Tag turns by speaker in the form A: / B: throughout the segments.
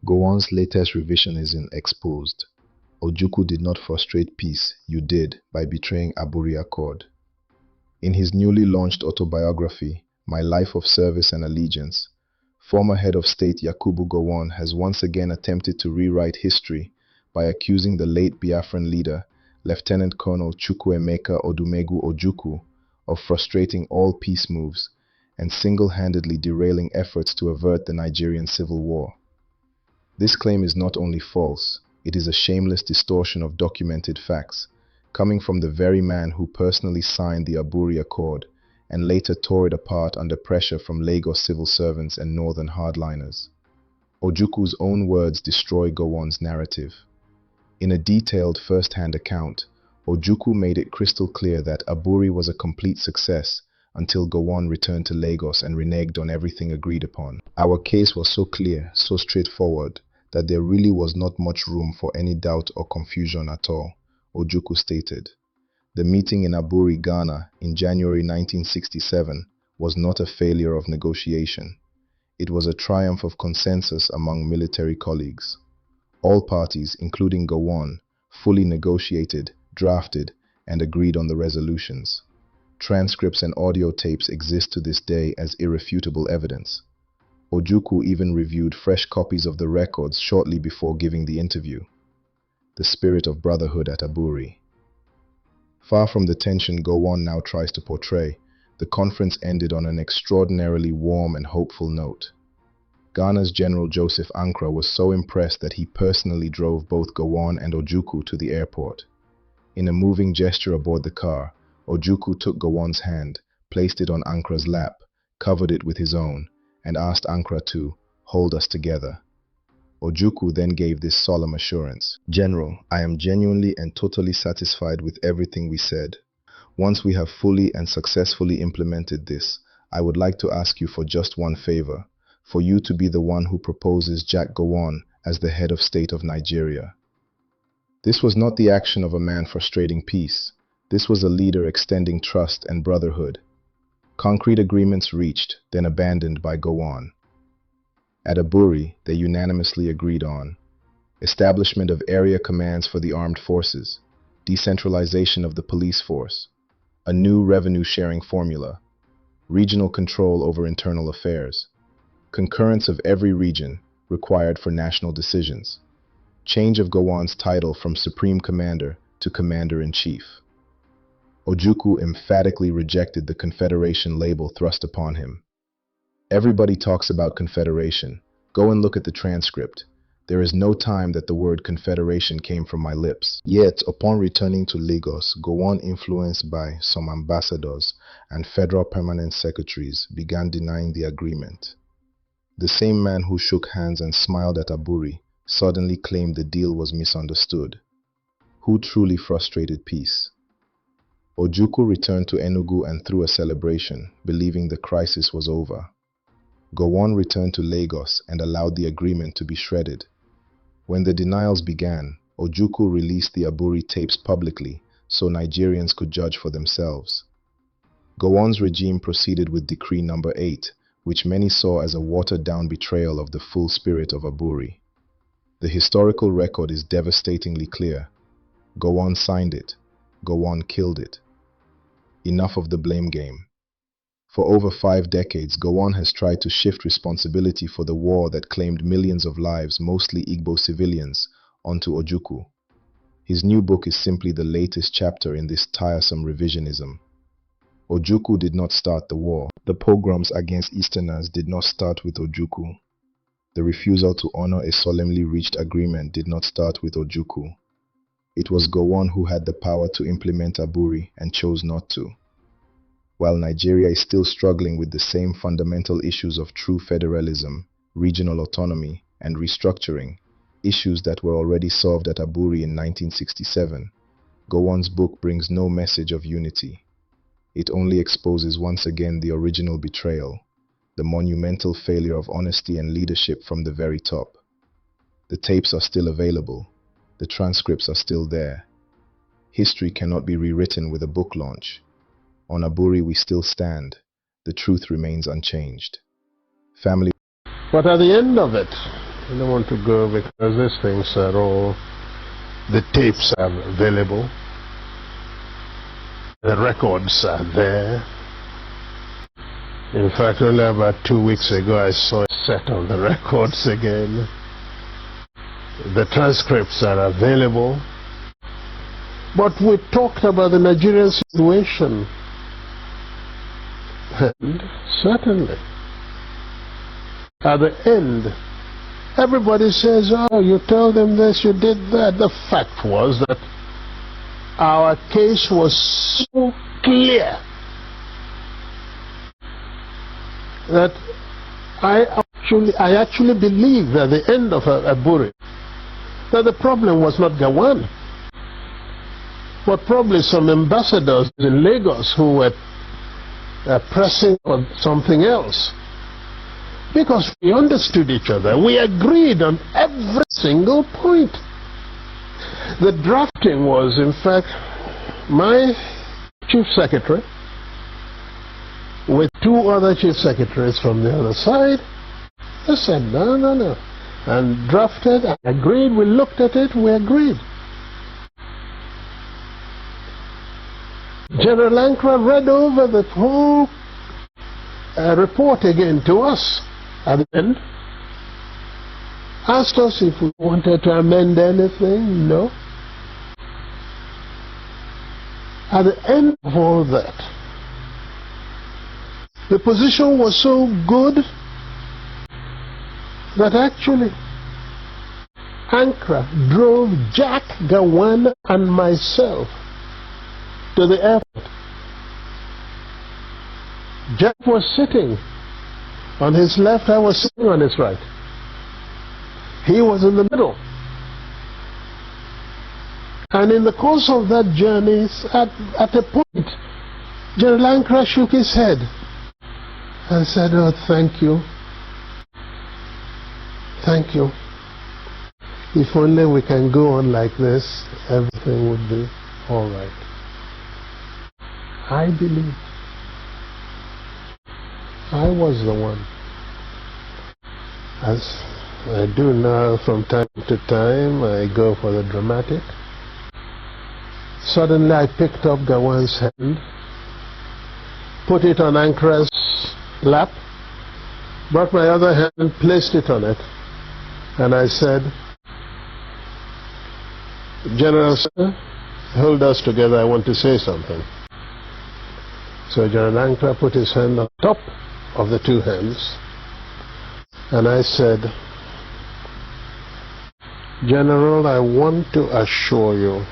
A: Gowon's latest revisionism exposed. Ojukwu did not frustrate peace, you did, by betraying Aburi Accord. In his newly launched autobiography, My Life of Service and Allegiance, former head of state Yakubu Gowon has once again attempted to rewrite history by accusing the late Biafran leader, Lieutenant Colonel Chukwuemeka Odumegwu Ojukwu, of frustrating all peace moves and single-handedly derailing efforts to avert the Nigerian Civil War. This claim is not only false, it is a shameless distortion of documented facts, coming from the very man who personally signed the Aburi Accord and later tore it apart under pressure from Lagos civil servants and northern hardliners. Ojukwu's own words destroy Gowon's narrative. In a detailed first-hand account, Ojukwu made it crystal clear that Aburi was a complete success until Gowon returned to Lagos and reneged on everything agreed upon. Our case was so clear, so straightforward, that there really was not much room for any doubt or confusion at all, Ojukwu stated. The meeting in Aburi, Ghana, in January 1967 was not a failure of negotiation. It was a triumph of consensus among military colleagues. All parties, including Gowon, fully negotiated, drafted, and agreed on the resolutions. Transcripts and audio tapes exist to this day as irrefutable evidence. Ojukwu even reviewed fresh copies of the records shortly before giving the interview. The spirit of brotherhood at Aburi. Far from the tension Gowon now tries to portray, the conference ended on an extraordinarily warm and hopeful note. Ghana's General Joseph Ankara was so impressed that he personally drove both Gowon and Ojukwu to the airport. In a moving gesture aboard the car, Ojukwu took Gowon's hand, placed it on Ankara's lap, covered it with his own, and asked Ankara to hold us together. Ojukwu then gave this solemn assurance: "General, I am genuinely and totally satisfied with everything we said. Once we have fully and successfully implemented this, I would like to ask you for just one favor, for you to be the one who proposes Jack Gowon as the head of state of Nigeria." This was not the action of a man frustrating peace. This was a leader extending trust and brotherhood. Concrete agreements reached, then abandoned by Gowon. At Aburi, they unanimously agreed on establishment of area commands for the armed forces, decentralization of the police force, a new revenue-sharing formula, regional control over internal affairs, concurrence of every region required for national decisions, change of Gowon's title from Supreme Commander to Commander-in-Chief. Ojukwu emphatically rejected the Confederation label thrust upon him. Everybody talks about Confederation. Go and look at the transcript. There is no time that the word Confederation came from my lips. Yet, upon returning to Lagos, Gowon, influenced by some ambassadors and federal permanent secretaries, began denying the agreement. The same man who shook hands and smiled at Aburi suddenly claimed the deal was misunderstood. Who truly frustrated peace? Ojukwu returned to Enugu and threw a celebration, believing the crisis was over. Gowon returned to Lagos and allowed the agreement to be shredded. When the denials began, Ojukwu released the Aburi tapes publicly so Nigerians could judge for themselves. Gowon's regime proceeded with Decree No. 8, which many saw as a watered-down betrayal of the full spirit of Aburi. The historical record is devastatingly clear. Gowon signed it. Gowon killed it. Enough of the blame game. For over 5 decades, Gowon has tried to shift responsibility for the war that claimed millions of lives, mostly Igbo civilians, onto Ojukwu. His new book is simply the latest chapter in this tiresome revisionism. Ojukwu did not start the war. The pogroms against Easterners did not start with Ojukwu. The refusal to honor a solemnly reached agreement did not start with Ojukwu. It was Gowon who had the power to implement Aburi and chose not to. While Nigeria is still struggling with the same fundamental issues of true federalism, regional autonomy, and restructuring, issues that were already solved at Aburi in 1967, Gowon's book brings no message of unity. It only exposes once again the original betrayal, the monumental failure of honesty and leadership from the very top. The tapes are still available. The transcripts are still there. History cannot be rewritten with a book launch. On Aburi we still stand. The truth remains unchanged. Family.
B: But at the end of it, I don't want to go because these things are all, the tapes are available, the records are there. In fact, only about 2 weeks ago I saw a set of the records again. The transcripts are available. But we talked about the Nigerian situation. And certainly, at the end, everybody says, oh, you told them this, you did that. The fact was that our case was so clear that I actually believe that the end of Aburi, that the problem was not Gowon, but probably some ambassadors in Lagos who were pressing on something else. Because we understood each other. We agreed on every single point. The drafting was, in fact, my chief secretary with 2 other chief secretaries from the other side. They said, no, no, no. And drafted, and agreed, we looked at it, we agreed. General Ankara read over the whole report again to us at the end. Asked us if we wanted to amend anything. No. At the end of all that, the position was so good that actually Ankara drove Jack, Gowon and myself to the airport. Jack was sitting on his left, I was sitting on his right. He was in the middle. And in the course of that journey, at a point, General Ankara shook his head and said, oh, thank you. Thank you. If only we can go on like this, everything would be all right. I believe I was the one. As I do now from time to time, I go for the dramatic. Suddenly I picked up Gowon's hand, put it on Ankara's lap, brought my other hand, placed it on it, and I said, General, sir, hold us together, I want to say something. So General Ankara put his hand on top of the 2 hands, and I said, General, I want to assure you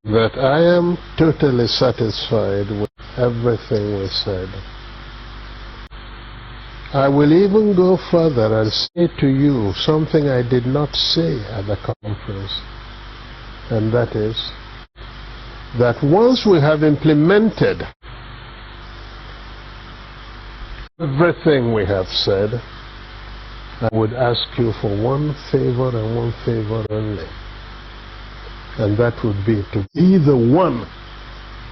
B: that I am totally satisfied with everything we said. I will even go further and say to you something I did not say at the conference, and that is that once we have implemented everything we have said, I would ask you for one favor and one favor only, and that would be to be the one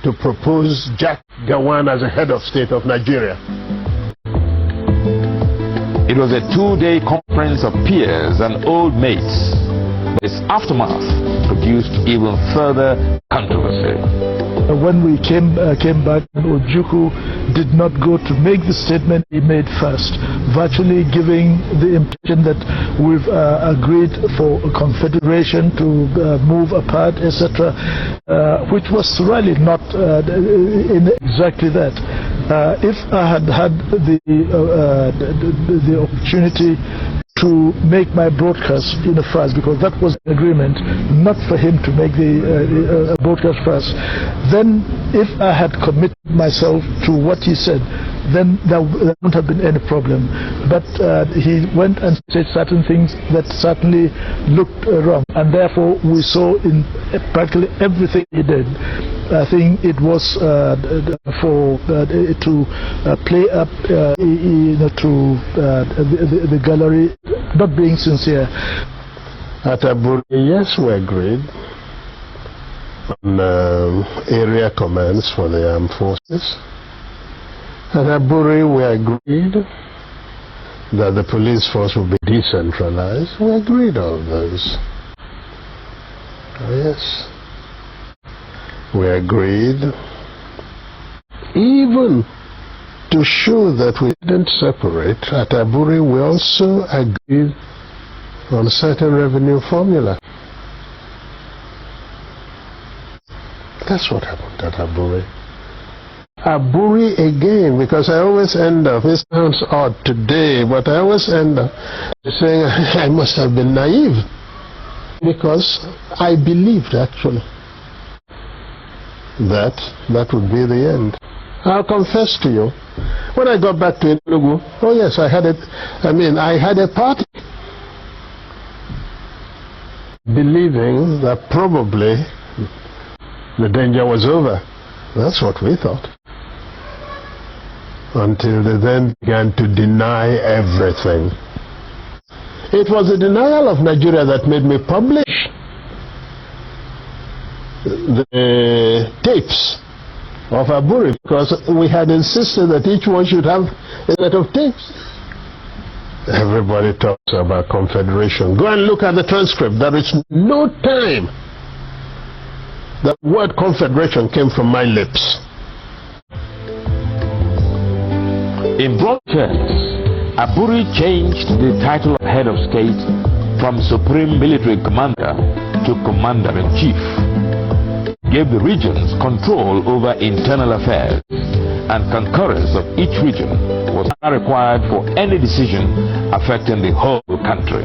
B: to propose Jack Gowon as a head of state of Nigeria.
C: It was a 2-day conference of peers and old mates. Its aftermath produced even further controversy.
D: When we came back, Ojukwu did not go to make the statement he made first, virtually giving the impression that we've agreed for a confederation to move apart, etc., which was really not in exactly that. If I had had the opportunity to make my broadcast in the first, because that was the agreement, not for him to make the broadcast first, then if I had committed myself to what he said, then there wouldn't have been any problem. But he went and said certain things that certainly looked wrong, and therefore we saw in practically everything he did, I think it was to play up to the gallery, not being sincere.
B: At Aburi, yes, we agreed on area commands for the armed forces. At Aburi, we agreed that the police force would be decentralized. We agreed on those. Yes. We agreed. Even to show that we didn't separate, at Aburi we also agreed on a certain revenue formula. That's what happened at Aburi. Aburi again, because I always end up, it sounds odd today, but I always end up saying I must have been naive, because I believed actually that that would be the end. I'll confess to you, when I got back to Enugu, oh yes, I had a party, believing that probably the danger was over. That's what we thought. Until they then began to deny everything. It was the denial of Nigeria that made me publish the tapes of Aburi, because we had insisted that each one should have a set of tapes. Everybody talks about confederation. Go and look at the transcript. There is no time the word confederation came from my lips.
C: In broad terms, Aburi changed the title of head of state from Supreme Military Commander to Commander-in-Chief, gave the regions control over internal affairs, and concurrence of each region was required for any decision affecting the whole country.